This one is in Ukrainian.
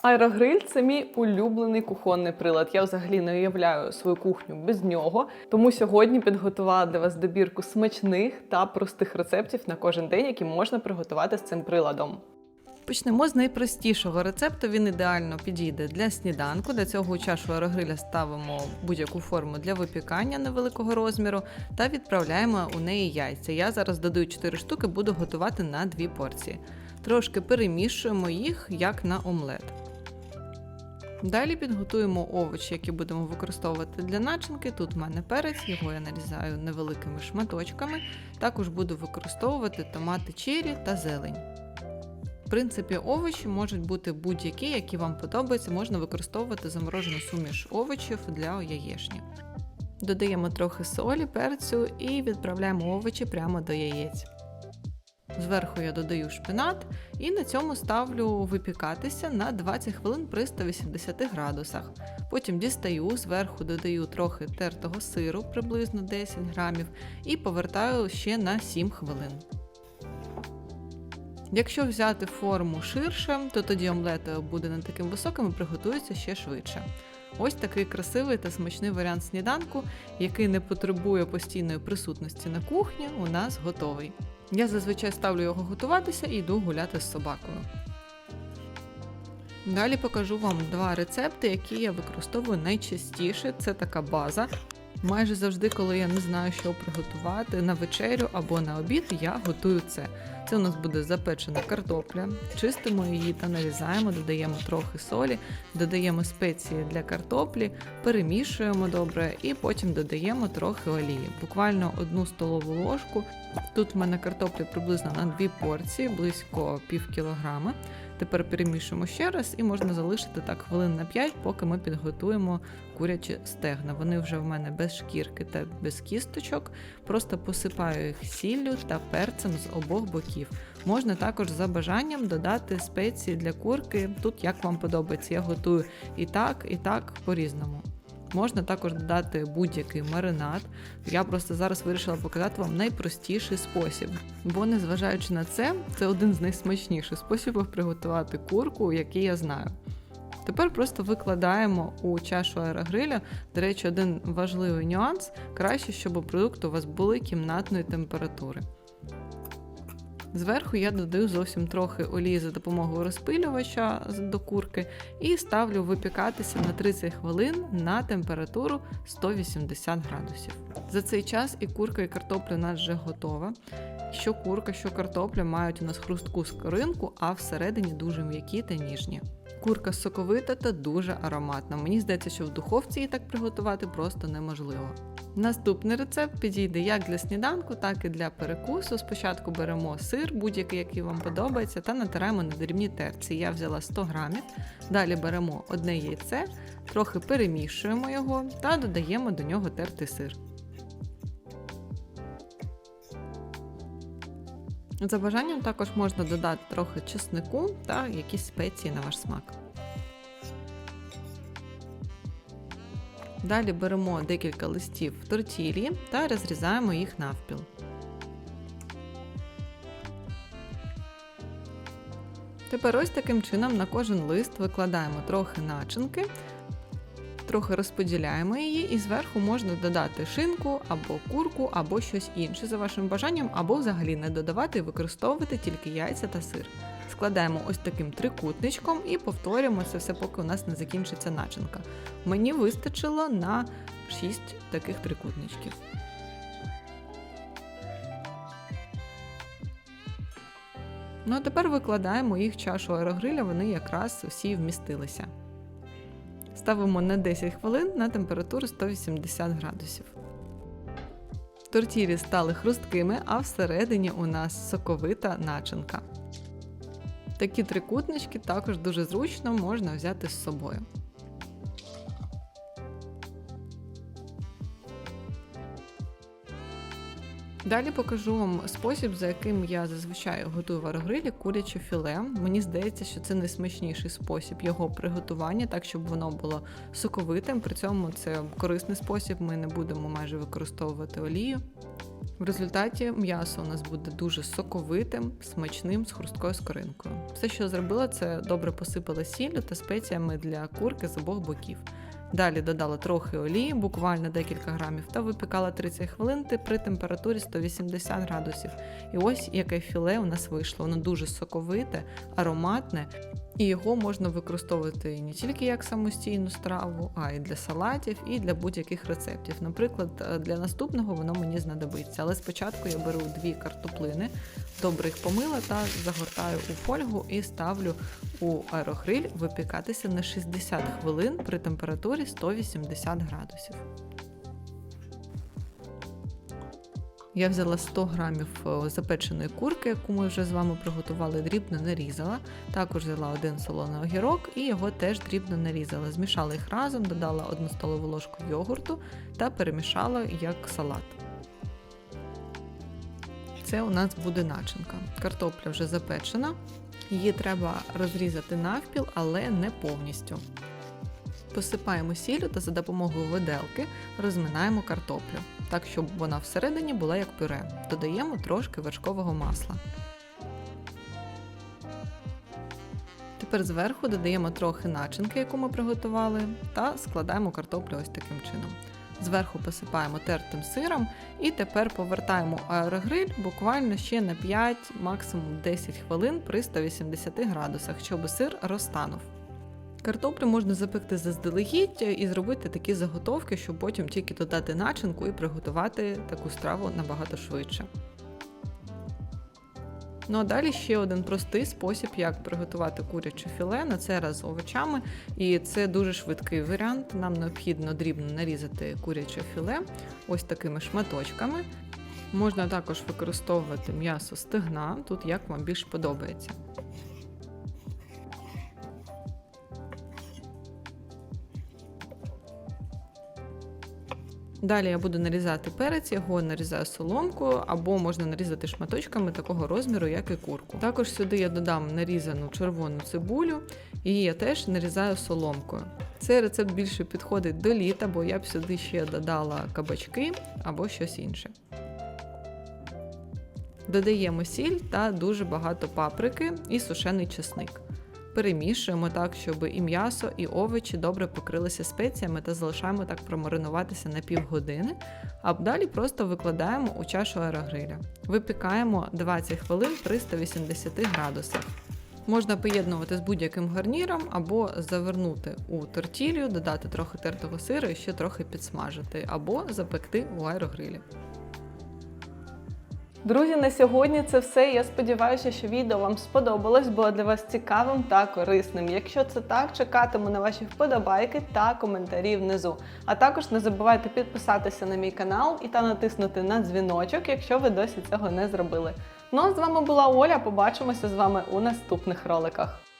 Аерогриль – це мій улюблений кухонний прилад. Я взагалі не уявляю свою кухню без нього. Тому сьогодні підготувала для вас добірку смачних та простих рецептів на кожен день, які можна приготувати з цим приладом. Почнемо з найпростішого рецепту. Він ідеально підійде для сніданку. Для цього у чашу аерогриля ставимо будь-яку форму для випікання невеликого розміру та відправляємо у неї яйця. Я зараз додаю 4 штуки, буду готувати на 2 порції. Трошки перемішуємо їх, як на омлет. Далі підготуємо овочі, які будемо використовувати для начинки. Тут в мене перець, його я нарізаю невеликими шматочками. Також буду використовувати томати черрі та зелень. В принципі, овочі можуть бути будь-які, які вам подобаються. Можна використовувати заморожену суміш овочів для яєчні. Додаємо трохи солі, перцю і відправляємо овочі прямо до яєць. Зверху я додаю шпинат і на цьому ставлю випікатися на 20 хвилин при 180 градусах. Потім дістаю, зверху додаю трохи тертого сиру, приблизно 10 грамів, і повертаю ще на 7 хвилин. Якщо взяти форму ширше, то тоді омлет буде не таким високим і приготується ще швидше. Ось такий красивий та смачний варіант сніданку, який не потребує постійної присутності на кухні, у нас готовий. Я зазвичай ставлю його готуватися і йду гуляти з собакою. Далі покажу вам 2 рецепти, які я використовую найчастіше. Це така база. Майже завжди, коли я не знаю, що приготувати на вечерю або на обід, я готую це. Це у нас буде запечена картопля. Чистимо її та нарізаємо, додаємо трохи солі, додаємо спеції для картоплі, перемішуємо добре і потім додаємо трохи олії. Буквально 1 столову ложку. Тут в мене картопля приблизно на 2 порції, близько пів кілограма. Тепер перемішуємо ще раз і можна залишити так хвилин на 5, поки ми підготуємо курячі стегна. Вони вже в мене без шкірки та без кісточок. Просто посипаю їх сіллю та перцем з обох боків. Можна також за бажанням додати спеції для курки. Тут як вам подобається, я готую і так по-різному. Можна також додати будь-який маринад. Я просто зараз вирішила показати вам найпростіший спосіб. Бо незважаючи на це один з найсмачніших способів приготувати курку, який я знаю. Тепер просто викладаємо у чашу аерогриля. До речі, один важливий нюанс. Краще, щоб продукти у вас були кімнатної температури. Зверху я додаю зовсім трохи олії за допомогою розпилювача до курки і ставлю випікатися на 30 хвилин на температуру 180 градусів. За цей час і курка, і картопля у нас вже готова. Що курка, що картопля мають у нас хрустку скоринку, а всередині дуже м'які та ніжні. Курка соковита та дуже ароматна. Мені здається, що в духовці її так приготувати просто неможливо. Наступний рецепт підійде як для сніданку, так і для перекусу. Спочатку беремо сир, будь-який, який вам подобається, та натираємо на дрібній терці. Я взяла 100 грамів. Далі беремо одне яйце, трохи перемішуємо його та додаємо до нього тертий сир. За бажанням також можна додати трохи чеснику та якісь спеції на ваш смак. Далі беремо декілька листів тортілі та розрізаємо їх навпіл. Тепер ось таким чином на кожен лист викладаємо трохи начинки, трохи розподіляємо її і зверху можна додати шинку або курку, або щось інше за вашим бажанням, або взагалі не додавати і використовувати тільки яйця та сир. Складаємо ось таким трикутничком і повторюємо це все, поки у нас не закінчиться начинка. Мені вистачило на 6 таких трикутничків. Ну а тепер викладаємо їх в чашу аерогриля, вони якраз всі вмістилися. Ставимо на 10 хвилин на температуру 180 градусів. Тортілі стали хрусткими, а всередині у нас соковита начинка. Такі трикутнички також дуже зручно можна взяти з собою. Далі покажу вам спосіб, за яким я зазвичай готую в аерогрилі куряче філе. Мені здається, що це найсмачніший спосіб його приготування, так щоб воно було соковитим. При цьому це корисний спосіб, ми не будемо майже використовувати олію. В результаті м'ясо у нас буде дуже соковитим, смачним, з хрусткою скоринкою. Все, що я зробила, це добре посипала сіллю та спеціями для курки з обох боків. Далі додала трохи олії, буквально декілька грамів, та випікала 30 хвилин при температурі 180 градусів. І ось яке філе у нас вийшло. Воно дуже соковите, ароматне, і його можна використовувати не тільки як самостійну страву, а й для салатів, і для будь-яких рецептів. Наприклад, для наступного воно мені знадобиться. Але спочатку я беру 2 картоплини, добре їх помила та загортаю у фольгу і ставлю у аерогриль випікатися на 60 хвилин при температурі 180 градусів. Я взяла 100 грамів запеченої курки, яку ми вже з вами приготували, дрібно нарізала. Також взяла 1 солоний огірок і його теж дрібно нарізала. Змішала їх разом, додала 1 столову ложку йогурту та перемішала як салат. Це у нас буде начинка. Картопля вже запечена. Її треба розрізати навпіл, але не повністю. Посипаємо сіллю та за допомогою виделки розминаємо картоплю, так щоб вона всередині була як пюре. Додаємо трошки вершкового масла. Тепер зверху додаємо трохи начинки, яку ми приготували, та складаємо картоплю ось таким чином. Зверху посипаємо тертим сиром і тепер повертаємо аерогриль буквально ще на 5, максимум 10 хвилин при 180 градусах, щоб сир розтанув. Картоплю можна запекти заздалегідь і зробити такі заготовки, щоб потім тільки додати начинку і приготувати таку страву набагато швидше. Ну а далі ще один простий спосіб, як приготувати куряче філе, на цей раз з овочами. І це дуже швидкий варіант. Нам необхідно дрібно нарізати куряче філе ось такими шматочками. Можна також використовувати м'ясо стегна, тут як вам більш подобається. Далі я буду нарізати перець, його нарізаю соломкою, або можна нарізати шматочками такого розміру, як і курку. Також сюди я додам нарізану червону цибулю, її я теж нарізаю соломкою. Цей рецепт більше підходить до літа, бо я б сюди ще додала кабачки або щось інше. Додаємо сіль та дуже багато паприки і сушений чесник. Перемішуємо так, щоб і м'ясо, і овочі добре покрилися спеціями та залишаємо так промаринуватися на півгодини, а далі просто викладаємо у чашу аерогриля. Випікаємо 20 хвилин при 180 градусах. Можна поєднувати з будь-яким гарніром або завернути у тортілью, додати трохи тертого сиру і ще трохи підсмажити, або запекти у аерогрилі. Друзі, на сьогодні це все. Я сподіваюся, що відео вам сподобалось, було для вас цікавим та корисним. Якщо це так, чекатиму на ваші вподобайки та коментарі внизу. А також не забувайте підписатися на мій канал і натиснути на дзвіночок, якщо ви досі цього не зробили. Ну а з вами була Оля, побачимося з вами у наступних роликах.